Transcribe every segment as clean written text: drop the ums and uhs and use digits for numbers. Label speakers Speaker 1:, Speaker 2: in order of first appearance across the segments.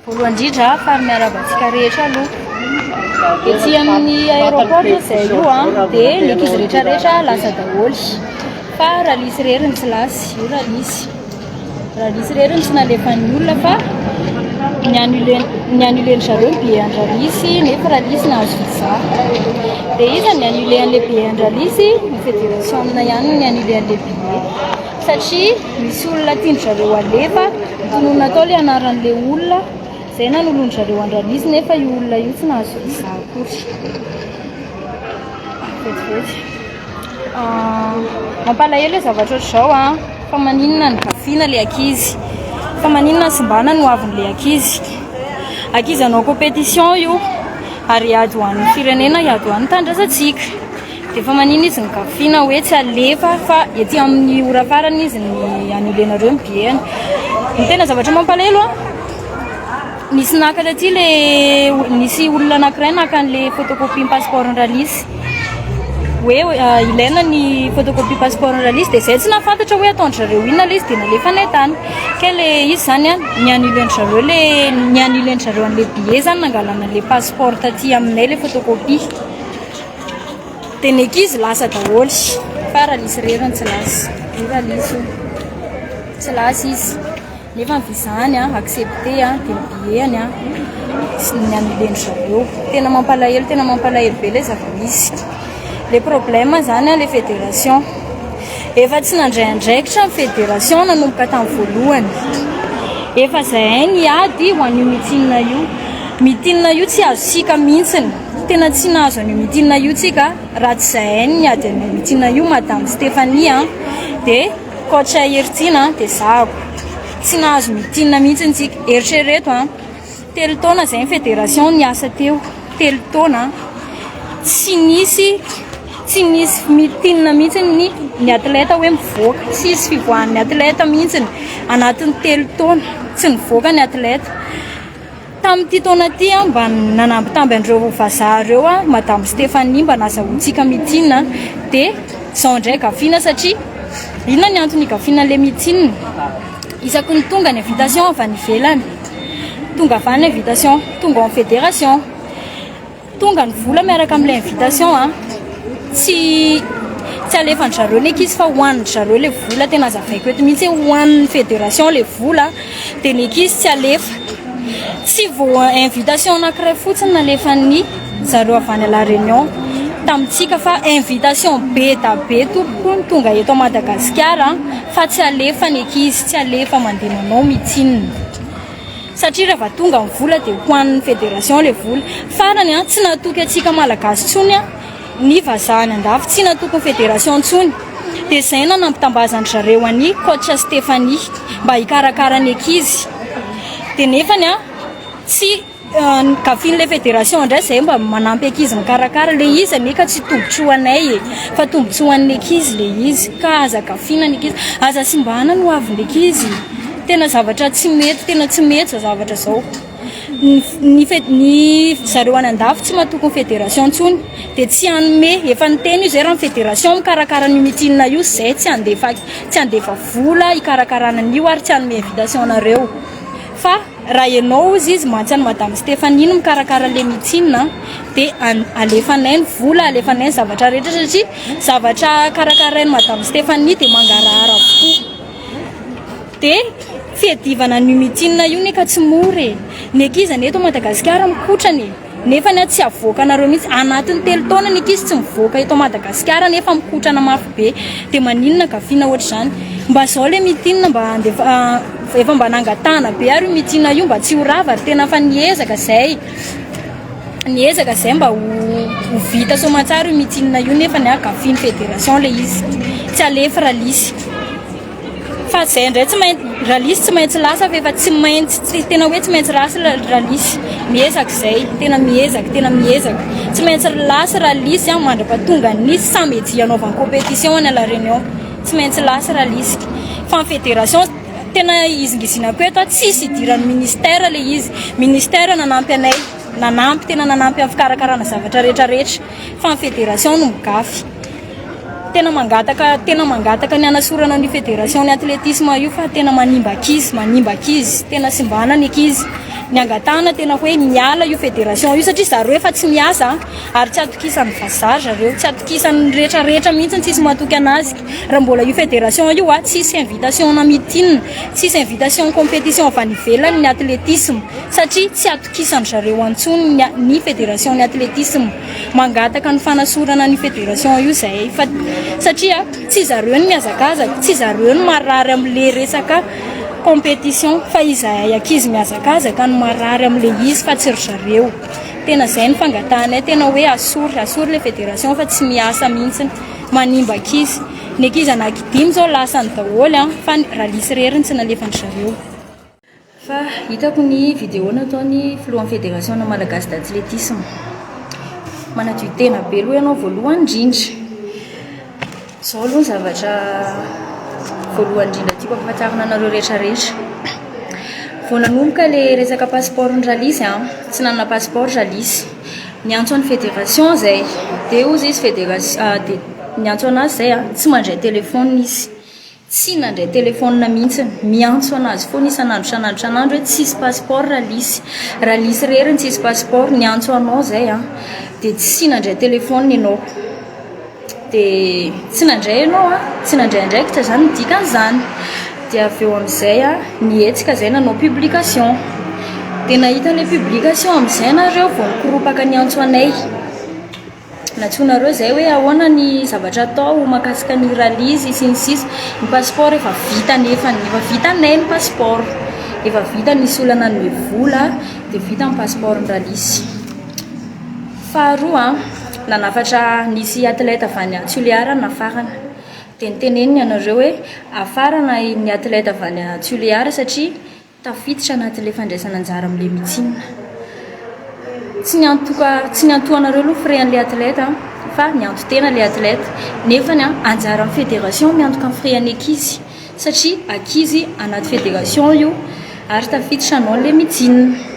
Speaker 1: voalohany fa miarabantsika rehetra aloha etsy amin'ny aéroport zay aloha dia ny ankizy rehetrarehetra lasa daholo fa raha lisy reriny tsy lasy io raha lisy reriny tsy nalefan'ny olona fa ny annuleny zareo ny billet andralisy nefa raha lisy nahazo visa dia izy ny annulé an'ilay billet andralisy ny fédération amina ihany ny annulé an'ilay billet satria misy olona tiany zareo alefa tonoana atao ilay anaran'ilay olona zay nanolony zareo andralisy nefa io olona io tsy nahazo visa akory vetivety mampalahelo zavatra ohatr'izao fa maninona ny kafiana ilay ankizy fa maninona ny simbana no avin'ilay ankizy anao compétition io ary ady ho an'ny firenena ady ho an'ny tandrasantsika dia fa maninona izy ny kafiana hoe tsy alefa fa ety amin'ny ora farany izy ny annulenareo ny billet ny tena zavatra mampalahelo nisy nakatra aty nisy olona anankiray naka an'ilay photocopie ny passeport nyralisy hoe ilaina ny photocopie passeport nyralisy dia zay tsy nafantatra hoe ataondry zareo inona ilay izy dia nalefa ny tany ka le izy zany ny annuleny zareo an'ilay billet zany nangalana an'ilay passeport taty aminay ilay photocopie dia ny ankizy lasa daholo fa raha lisy reriny tsy lasy io raha lisy tsy lasy izy nefa ny visany accepté dia ny billetany ny annuleny zareo tena mampalahelo be ilay zava-misy le problème zany le fédération efa tsy nandraindraikitra ny fédération nanomboka tamin'ny voalohany efa zahay ny ady ho an'io mitinina io tsy azo sika mihitsiny tena tsy nahazo an'io mitinina io tsika raha tsy zahay ny ady an'io mitinina io madame Stéphanie dia coach Hertina dia zahako tsy nahazo mitinina mihitsiny tsika eritrereto telo taona zay ny fédération niasa teo telo taona tsy nisy mitinina mihitsiny ny atleta hoe mivoaka tsisy fivoahan'ny atleta mihitsiny anatin'ny telo taona tsy nivoaka ny atleta tamin'ity taona ty mba nanambitamby an'ireo vazaha ireo madame Stéphanie mba nazahoantsika mitinina dia zao indray gafiana satria inona ny antony gafiana le mitinina isaky ny tonga ny invitation avy any ivelany tonga avy any invitation tonga en fédération tonga ny vola miaraka amin'ilay invitation tsy alefany zareo ny ankizy fa hoan'ny zareo le vola tena zavaiko eto mihitsy hoe hoan'ny fédération le vola dia ny ankizy tsy alefa tsy vao invitation anankiray fotsiny nalefan'ny zareo avy any à la réunion tamintsika fa invitation be da be tompony tonga eto Madagasikara fa tsy alefa ny ankizy tsy alefa mandeha manao mitinina satria rehefa tonga ny vola dia hoan'ny fédération le vola farany tsy natoky atsika malagasy tsony ny vazahany andafy tsy natokony fédération ntsony dia zay nampitambazany zareo any coach Stéphanie mba hikarakara ny ankizy dia nefany tsy kafian'ilay fédération indray zay mba manampy ankizy mikarakara le izy aneka tsy tombotsoanay fa tombotsoan'ny ankizy le izy ka aza kafiana ny ankizy aza simbana no avin'ny ankizy tena zavatra tsy mety zavatra zao ny zareo any andafy tsy matokony fédération ntsony dia tsy anome efa niteny io zay raha ny fédération mikarakara ny mitinina io zay tsy andefa vola hikarakarana an'io ary tsy anome invitation nareo fa raha ianao izy mantsy any madame Stéphanie no mikarakara le mitinina dia alefanay ny vola alefanay ny zavatra rehetra satria zavatra karakarainy madame Stéphanie dia mangarahara avokoa dia fiadivana ny mitinina io neka tsy mory ny ankizy eto Madagasikara mikotrany nefa ny tsy avoakanareo mihitsy anatin'ny telo taona ny ankizy tsy mivoaka eto Madagasikara nefa mikotrana mafy be dia maninona gafiana ohatr'izany mba zao le mitinina mba efa mba nangatana be ary mitinina io mba tsy ho rava ary tena fa niezaka zay mba ho vita somatsara io mitinina io nefa ny gafian'ny fédération le izy tsy alefa raha lisy fa zay indray ralisy tsy maintsy lasa fa efa tsy maintsy tena hoe tsy maintsy rasa ralisy miezaka zay tena miezaka tsy maintsy lasa ralisy mandrapatonga ny samby ety hanaovany compétition any à la réunion tsy maintsy lasa ralisy fa ny fédération tena izingizinako eto tsisy idiran'ny ministère le izy ministère nanampy anay tena nanampy amin'ny fikarakarana zavatra rehetrarehetra fa ny fédération no migafy tena mangataka ny anasorana ny fédération ny athlétisme io fa tena manimba akizy tena simbana ny akizy niangatana tena hoe miala io fédération io satria zareo efa tsy miasa ary tsy atokisan'ny vazaha zareo tsy atokisan'ny rehetrarehetra mihitsy tsisy mahatoky anazy raha mbola io fédération io a tsisy invitation na mitinina tsisy invitation compétition avy any ivelany ny athlétisme satria tsy atokisan'ny zareo antsony ny fédération ny athlétisme mangataka ny fanasorana ny fédération io zay fa satria tsy zareo ny miazakazaka tsy zareo ny marary amin'le resaka compétition fa izahay ankizy miazakazaka ny marary amin'le izy fa tsy ry zareo tena zay ny fangatanay tena hoe asory le fédération fa tsy miasa mihitsy manimba ankizy ny ankizy anankidimy zao lasany daholo fa raha lisy reriny tsy nalefany zareo fa hitako ny vidéo nataony filohan'ny fédération na malagasy d'athlétisme manadio tena be aloha ianao voalohany indrindra zao aloha ny zavatra voalohany indrindra tiako ampahafantarina anareo rehetrarehetra vao nanomboka le resaka passeport ny ralisy tsy nanana passeport ralisy niantso an'ny fédération zay dia ozy izy fédération dia niantso anazy zay tsy mandray téléphone izy tsy nandray téléphone mihitsy miantso anazy foana isanandro hoe tsisy passeport ralisy reriny tsisy passeport niantso anao zay dia tsy nandray téléphone ianao dia tsy nandray ianao tsy nandray andraikitra zany midikan'izany dia avy eo amin'izay nietsika zay nanao publication dia nahita le publication amin'izay nareo vao nikoropaka niantso anay natsoanareo zay hoe ahoana ny zavatra atao makasika ny ralisy sy ny sisa ny passeport efa vita nefany efa vitanay ny passeport efa vita nisy olana ny vola dia vita ny passeport ny ralisy faharoa nanafatra nisy athlète avy any Toliara nafarana dia niteneniny ianareo hoe afarana ny athlète avy any Toliara satria tafiditra anatin'ilay fandraisana anjara amin'ilay mitsinina tsy niantoanareo aloha frean'ilay athlète fa nianto tena ilay athlète nefany anjara amin'ny fédération miantoka amin'ny frean'ny ankizy satria ankizy anaty fédération io ary tafiditra anao ilay mitsinina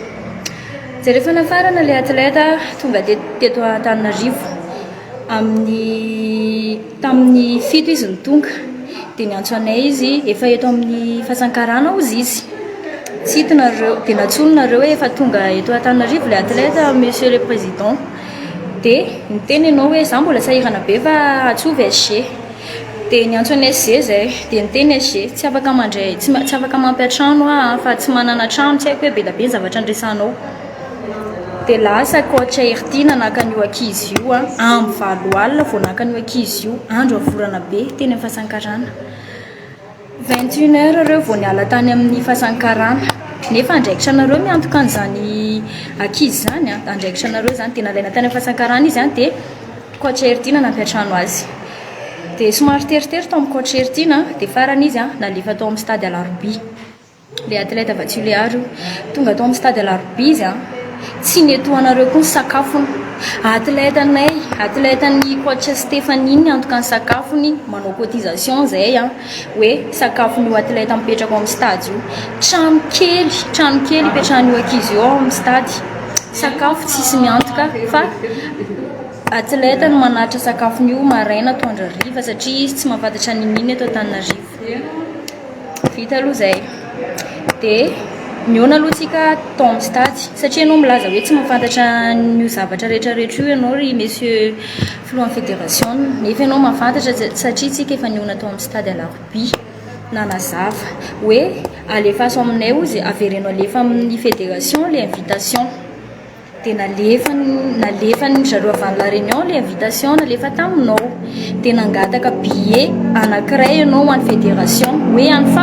Speaker 1: dia rehefa nafarana ilay athlète tonga teto Antananarivo tamin'ny fito izy ny tonga dia niantso anay izy efa eto amin'ny fahasankarana ozy izy tsy hitinareo dia natsononareo hoe efa tonga eto Antananarivo ilay athlète monsieur le président dia niteny ianao hoe za mbola sahirana be fa atsovy SG dia niantso anay SG zay dia niteny SG tsy afaka mandray tsy afaka mampiatrano fa tsy manana trano tsy haiko hoe be da be ny zavatra andresanao dia lasa coach Ertina naka an'io ankizy io amin'ny valo alina vao naka an'io ankizy io andro avorana be teny amin'ny fahasankarana 21 heures ireo vao niala tany amin'ny fahasankarana nefa andraikitra anareo miantoka an'izany ankizy zany andraikitra anareo zany dia nalaina tany amin'ny fahasankarana izy dia coach Ertina nampiatrano azy dia somary teritery tao amin'ny coach Ertina dia farany izy nalefa tao amin'ny stade Alarobia le athlète avy Toliara tonga tao amin'ny stade Alarobia izy tsy netoanareo koa ny sakafony athlète ny coach Stéphanie antoka ny sakafony manao cotisation zay hoe sakafony io athlète mipetraka amin'ny stade io trano kely ipetrahan'io ankizy io amin'ny stade sakafo tsisy miantoka fa athlète ny manatra sakafony io maraina atoandro hariva satria izy tsy mahafantatra ninina eto Antananarivo vita aloha zay dia miona aloha tsika tao amin'ny stady satria ianao milaza hoe tsy mahafantatra ny zavatra rehetrarehetra io ianao ry monsieur filohan'ny fédération nefa ianao mahafantatra satria tsika efa niona tao amin'ny stade Alarobia nanazava hoe alefaso aminay ozy averenao alefa amin'ny fédération le invitation dia nalefany zareo avy any la réunion le invitation nalefa taminao dia nangataka billet anankiray ianao ho an'ny fédération hoe an'ny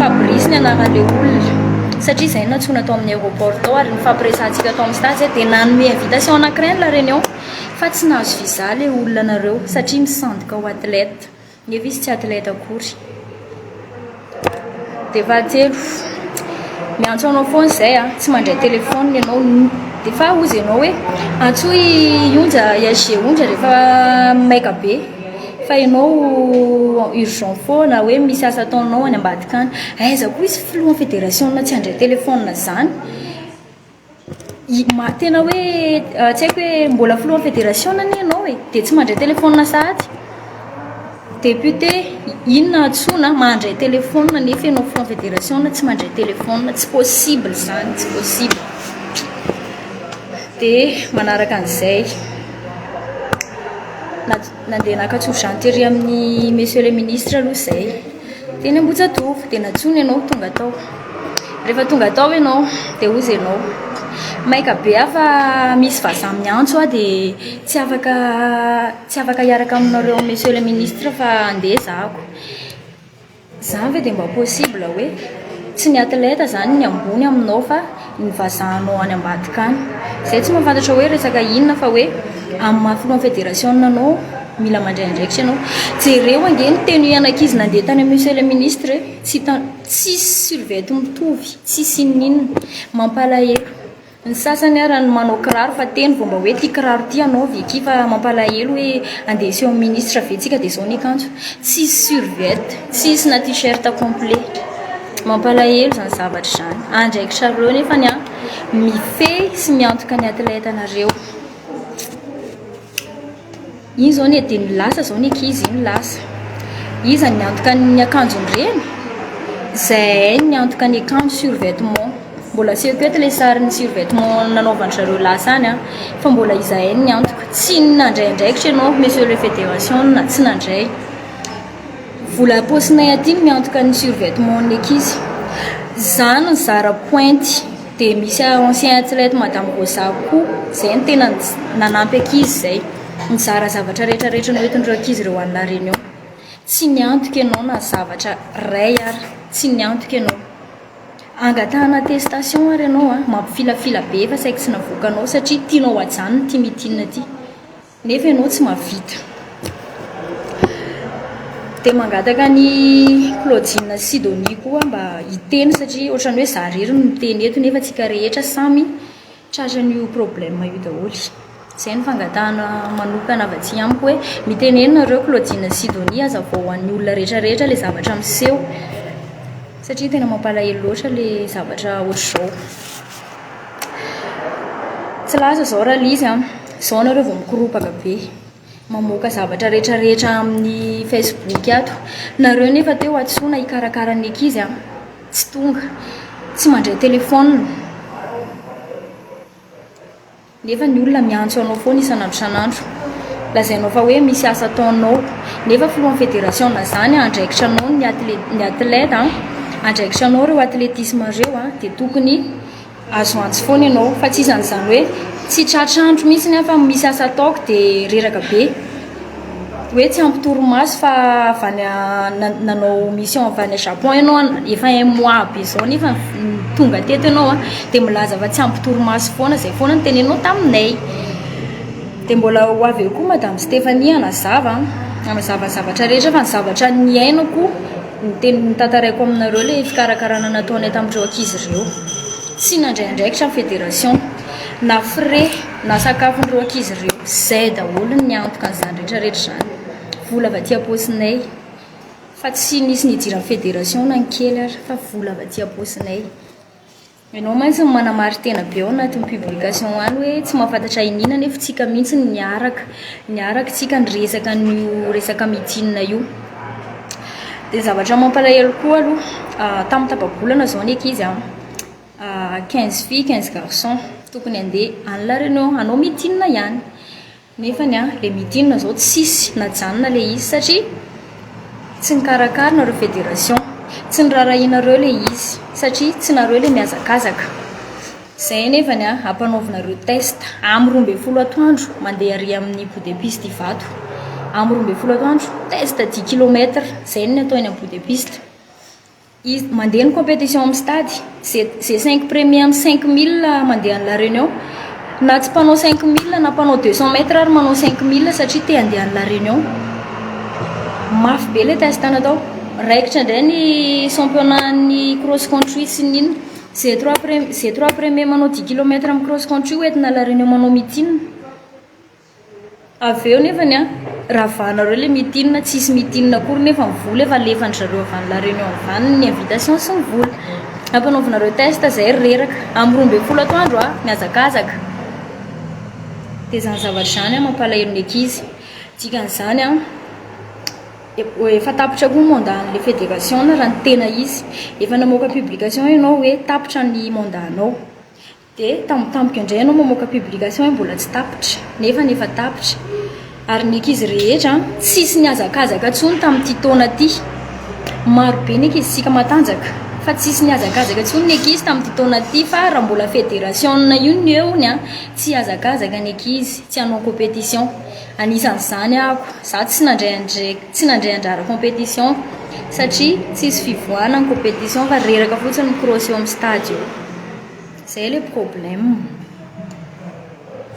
Speaker 1: Fabrice ny anaran'ilay olona satria izay natsoina tao amin'ny aéroport tao ary nifampiresantsika tao amin'ny stade dia nanome invitation anankiray ny la réunion fa tsy nahazo visa ilay olona nareo satria misandoka ho athlète nefa izy tsy athlète akory dia vahatelo miantso anao foana izay tsy mandray téléphone ianao dia fa ozy ianao hoe antsoy onja iage onja rehefa maika be fa ianao urgent foana hoe misy asa ataonao any ambadika any aiza koa izy filohan'ny fédération na tsy handray téléphone zany tena hoe tsy haiko hoe mbola filohan'ny fédération ny ianao dia tsy mandray téléphone sahady député inona antsona mandray téléphone nefa ianao front fédération tsy mandray téléphone tsy possible zany tsy possible dia manaraka an'izay nandeha nakatsofy zany tery amin'ny monsieur le ministre aloha izay dia Ambohijatovo dia natsony ianao tonga tao rehefa tonga tao ianao dia ozy ianao maika be afa misy vazaha miantso dia tsy afaka hiaraka aminareo monsieur le ministre fa andeha zahako zany ve dia mba possible hoe tsy ny atleta zany ny ambony aminao fa ny vazahanao any ambadika any izay tsy mahafantatra hoe resaka inona fa hoe amin'ny front fédération anao mila mandraindraikitra ianao jereo ange ny teny ianankizy nandeha tany monsieur le ministre tsisy survety mitovy tsisy ninona mampalahelo ny sasany arany manao kiraro fa teny vao mba hoe tia kiraro ty anao veky fa mampalahelo hoe andeseo amin'ny ministre vetsika dia zao ny akanjo tsisy survety tsisy na t-shirt complet mampalahelo zany zavatra zany andraikitra reo nefa ny mifehy sy miantoka ny atleta anareo iny zao ny dia ny lasa zao ny ankizy iny lasa iza ny antoka ny akanjony reny zay ny antoka ny akanjo survêtement mbola sekoety le sary ny survêtement nanaovan'zareo lasa any fa mbola izahay ny antoka tsy nandraindraikitra ianao monsieur le fédération na tsy nandray vola posinay aty ny miantoka ny survêtement ny ankizy zany ny zara pointy dia misy ancien athlète madame Rosa koa zay ny tena nanampy ankizy zay mizara zavatra rehetrarehetra no entindreo ankizy ireo an'la réunion tsy niantoka ianao na zavatra ray ary tsy niantoka ianao angatahana attestation ary ianao mampifilafila be fa saika tsy navoakanao satria tianao ajanony ty mitinina ty nefa ianao tsy mahavita dia mangataka ny Claudine Sidonie koa mba hiteny satria ohatrany hoe zarery no miteny eto nefa tsika rehetra samy tratranyio problème io daholo izay ny fangatahana manokana avatsy amiko hoe mitenenareo Claudine Sidonie aza vao hoan'ny olona rehetrarehetra le zavatra miseho satria tena mampalahelo loatra le zavatra ohatr'izao tsy lasa zao raha lizy zao nareo vao mikoropaka be mamoaka zavatra rehetrarehetra amin'ny Facebook ato nareo nefa teo atsoina hikarakara ny ankizy tsy tonga tsy mandray telefona nefa ny olona miantso anao foana isan'andro isan'andro lazainao fa hoe misy asa ataonao nefa front fédération na zany andraikitra anao ny athlète andraikitra anao reo athlétisme reo dia tokony azo antsy foana ianao fa tsy izan'izany hoe tsy tratrandro mihitsy fa misy asa ataoko dia reraka be hoe tsy ampitoromaso fa avany nanao mission avany Japon ianao efa un mois be zao nefa tonga teto ianao dia milaza fa tsy ampitoromaso foana zay foana ny tenenao taminay dia mbola ho avy eo koa madame Stéphanie anazava zavatra rehetra fa ny zavatra ny ainako ny teny tantaraiko aminareo le fikarakarana nataonay tamin'ireo ankizy ireo tsy nandraindraikitra ny fédération na frais na sakafon'ireo ankizy ireo zay daholo ny antoka an'izany rehetrarehetra zany vola vaty aposinay fa tsy nisy nidiran'ny fédération na ny kely ary fa vola vaty aposinay ianao mantsy manamary tena be ao anatin'ny publication any hoe tsy mahafantatra inina nefa tsika mihitsy niaraka tsika ny resaka mitinina io dia zavatra mampalahelo koa aloha tamin'ny tapabolana zao ny ankizy 15 filles 15 garçons tokony andeha an'la réunion anao mitinina ihany nefany le mitinina zao tsisy najanona le izy satria tsy nikarakara nareo fédération tsy nirarahinareo le izy satria tsy nareo le miazakazaka zay nefany ampanaovinareo test amin'ny 12 atoandro mandeha ary amin'ny bout-de-piste Ivato amin'ny 12 atoandro test 10 km zay ny atao eny amin'ny bout-de-piste izy mandeha ny compétition amin'ny stade c'est 5 premiers amin'ny 5000 mandeha an'la réunion na tsy mpanao 5000 na mpanao 200 mètres ary manao 5000 satria te andeha an'la réunion mafy be le test natao raikitra indray ny championnat ny cross country sy nina c'est 3 premiers manao 10 km amin'ny cross country hoentina la réunion manao mitinina avy eo nefany ravanareo le mitinina tsisy mitinina akory nefa mivola efa lefan'zareo avany la réunion avany ny invitation sy ny vola ampanaovinareo test zay reraka amin'ny 12 atoandro miazakazaka dia zany zavatra zany mampalahelo ny ankizy dikan'izany efa tapitra koa mandan'le fédération raha ny tena izy efa namoaka publication ianao hoe tapitra ny mandanao dia tampotampoka indray ianao mamoaka publication hoe mbola tsy tapitra nefa tapitra ary ny ankizy rehetra tsisy niazakazaka ntsony tamin'ity taona ity marobe ny ankizitsika matanjaka fa tsisy niazakazaka ntsony ny ankizy tamin'ity taona ity fa raha mbola fédération io ny eony a tsy azakazaka ny ankizy tsy hanao compétition anisan'izany ako za tsy nandray andrara compétition satria tsisy fivoahana ny compétition fa reraka fotsiny micross eo amin'ny stade eo zay le problème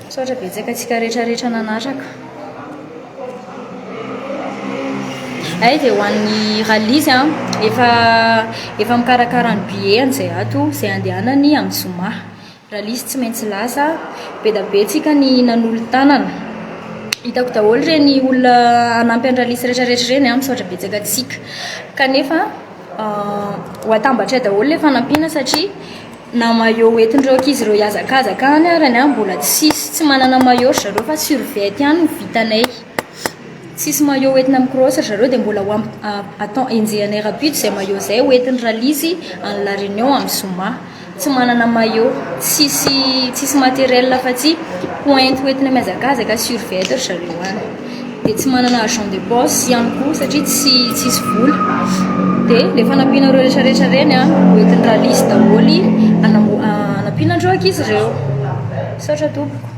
Speaker 1: saotra betsaka atsika rehetrarehetra nanatraka ay dia ho an'ny ralizy a efa mikarakara ny billet an'izay ato zay andehanany amin'ny Zoma ralizy tsy maintsy lasa be da be tsika ny nanolo tanana hitako daholo reny olona anampy an-dralisy rehetrarehetra reny a misaotra betsaka atsika kanefa ho atambatra daholo le fanampiana satria na maillot entin'ireo ankizy ireo hiazakazaka any arany a mbola tsy manana maillot zareo fa survette ihany no vitanay tsisy maillot entina amin'ny cross zareo dia mbola atao enjehanay rapide zay maillot zay hoentin'ny ralizy en la réunion amin'ny Zoma tsy manana maillot tsisy matériel fa tsy pointe hoentina miazakazaka survette zareo any dia tsy manana agent de poste ihany koa satria tsisy vola dia le fanampianareo rehetrarehetra reny a hoentin'ny ralizy daholy anampianandreo ankizy ireo saotra tompoko